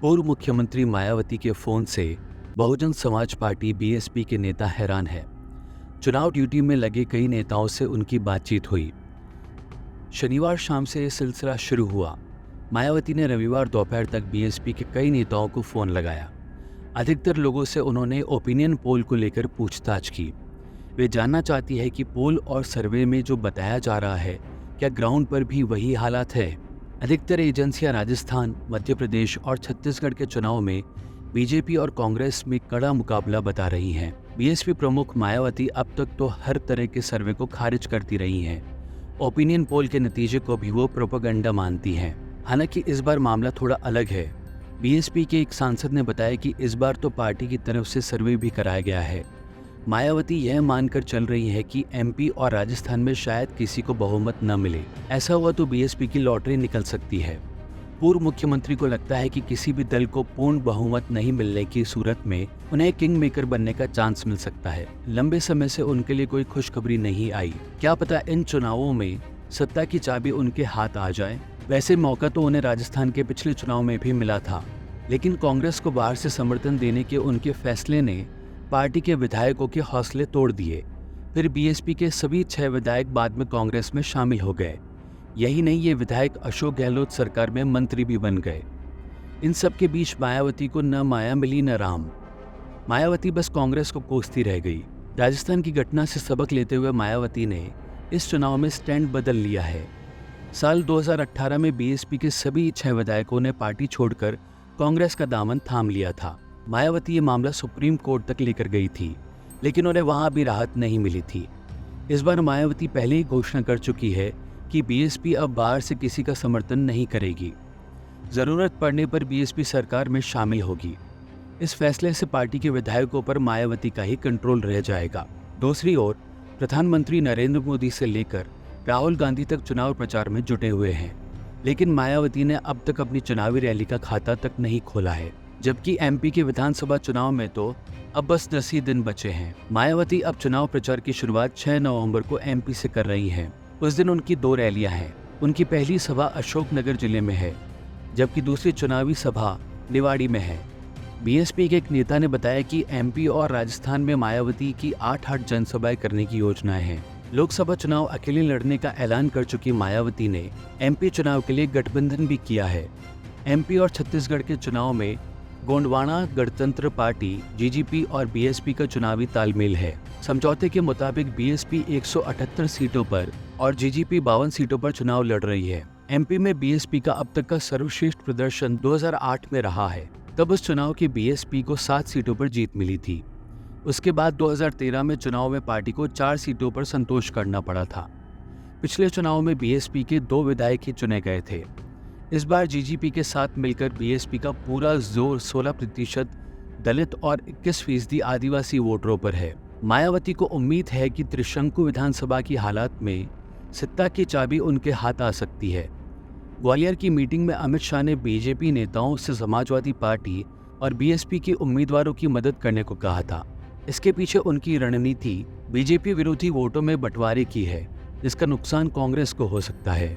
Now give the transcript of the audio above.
पूर्व मुख्यमंत्री मायावती के फोन से बहुजन समाज पार्टी बीएसपी के नेता हैरान है। चुनाव ड्यूटी में लगे कई नेताओं से उनकी बातचीत हुई। शनिवार शाम से यह सिलसिला शुरू हुआ। मायावती ने रविवार दोपहर तक बीएसपी के कई नेताओं को फोन लगाया। अधिकतर लोगों से उन्होंने ओपिनियन पोल को लेकर पूछताछ की। वे जानना चाहती है कि पोल और सर्वे में जो बताया जा रहा है क्या ग्राउंड पर भी वही हालात है। अधिकतर एजेंसियां राजस्थान, मध्य प्रदेश और छत्तीसगढ़ के चुनाव में बीजेपी और कांग्रेस में कड़ा मुकाबला बता रही हैं। बीएसपी प्रमुख मायावती अब तक तो हर तरह के सर्वे को खारिज करती रही हैं। ओपिनियन पोल के नतीजे को भी वो प्रोपेगेंडा मानती हैं। हालांकि इस बार मामला थोड़ा अलग है। बीएसपी के एक सांसद ने बताया कि इस बार तो पार्टी की तरफ से सर्वे भी कराया गया है। मायावती यह मानकर चल रही है कि एमपी और राजस्थान में शायद किसी को बहुमत न मिले। ऐसा हुआ तो बीएसपी की लॉटरी निकल सकती है। पूर्व मुख्यमंत्री को लगता है कि किसी भी दल को पूर्ण बहुमत नहीं मिलने की सूरत में उन्हें किंग मेकर बनने का चांस मिल सकता है। लंबे समय से उनके लिए कोई खुशखबरी नहीं आई। क्या पता इन चुनावों में सत्ता की चाबी उनके हाथ आ जाए। वैसे मौका तो उन्हें राजस्थान के पिछले चुनाव में भी मिला था, लेकिन कांग्रेस को बाहर से समर्थन देने के उनके फैसले ने पार्टी के विधायकों के हौसले तोड़ दिए। फिर बीएसपी के सभी 6 विधायक बाद में कांग्रेस में शामिल हो गए। यही नहीं, ये विधायक अशोक गहलोत सरकार में मंत्री भी बन गए। इन सब के बीच मायावती को न माया मिली न राम। मायावती बस कांग्रेस को कोसती रह गई। राजस्थान की घटना से सबक लेते हुए मायावती ने इस चुनाव में स्टैंड बदल लिया है। साल 2018 में बीएसपी के सभी 6 विधायकों ने पार्टी छोड़कर कांग्रेस का दामन थाम लिया था। मायावती ये मामला सुप्रीम कोर्ट तक लेकर गई थी, लेकिन उन्हें वहां भी राहत नहीं मिली थी। इस बार मायावती पहले ही घोषणा कर चुकी है कि बीएसपी अब बाहर से किसी का समर्थन नहीं करेगी। जरूरत पड़ने पर बीएसपी सरकार में शामिल होगी। इस फैसले से पार्टी के विधायकों पर मायावती का ही कंट्रोल रह जाएगा। दूसरी ओर प्रधानमंत्री नरेंद्र मोदी से लेकर राहुल गांधी तक चुनाव प्रचार में जुटे हुए हैं, लेकिन मायावती ने अब तक अपनी चुनावी रैली का खाता तक नहीं खोला है। जबकि एमपी के विधानसभा चुनाव में तो अब बस 10 ही दिन बचे हैं। मायावती अब चुनाव प्रचार की शुरुआत 6 नवंबर को एमपी से कर रही हैं। उस दिन उनकी 2 रैलियां हैं। उनकी पहली सभा अशोकनगर जिले में है, जबकि दूसरी चुनावी सभा निवाड़ी में है। बीएसपी के एक नेता ने बताया कि एमपी और राजस्थान में मायावती की 8 जनसभाएं करने की योजनाएं हैं। लोकसभा चुनाव अकेले लड़ने का ऐलान कर चुकी मायावती ने एमपी चुनाव के लिए गठबंधन भी किया है। एमपी और छत्तीसगढ़ के चुनाव में गोंडवाना गणतंत्र पार्टी जीजीपी और बीएसपी का चुनावी तालमेल है। समझौते के मुताबिक बीएसपी 178 सीटों पर और जीजीपी 52 सीटों पर चुनाव लड़ रही है। एमपी में बीएसपी का अब तक का सर्वश्रेष्ठ प्रदर्शन 2008 में रहा है। तब उस चुनाव की बीएसपी को 7 सीटों पर जीत मिली थी। उसके बाद 2013 में चुनाव में पार्टी को 4 सीटों पर संतोष करना पड़ा था। पिछले चुनाव में बीएसपी के 2 विधायक ही चुने गए थे। इस बार जीजीपी के साथ मिलकर बीएसपी का पूरा जोर 16% दलित और 21% आदिवासी वोटरों पर है। मायावती को उम्मीद है कि त्रिशंकु विधानसभा की हालात में सत्ता की चाबी उनके हाथ आ सकती है। ग्वालियर की मीटिंग में अमित शाह ने बीजेपी नेताओं से समाजवादी पार्टी और बीएसपी के उम्मीदवारों की मदद करने को कहा था। इसके पीछे उनकी रणनीति बीजेपी विरोधी वोटों में बंटवारे की है, जिसका नुकसान कांग्रेस को हो सकता है।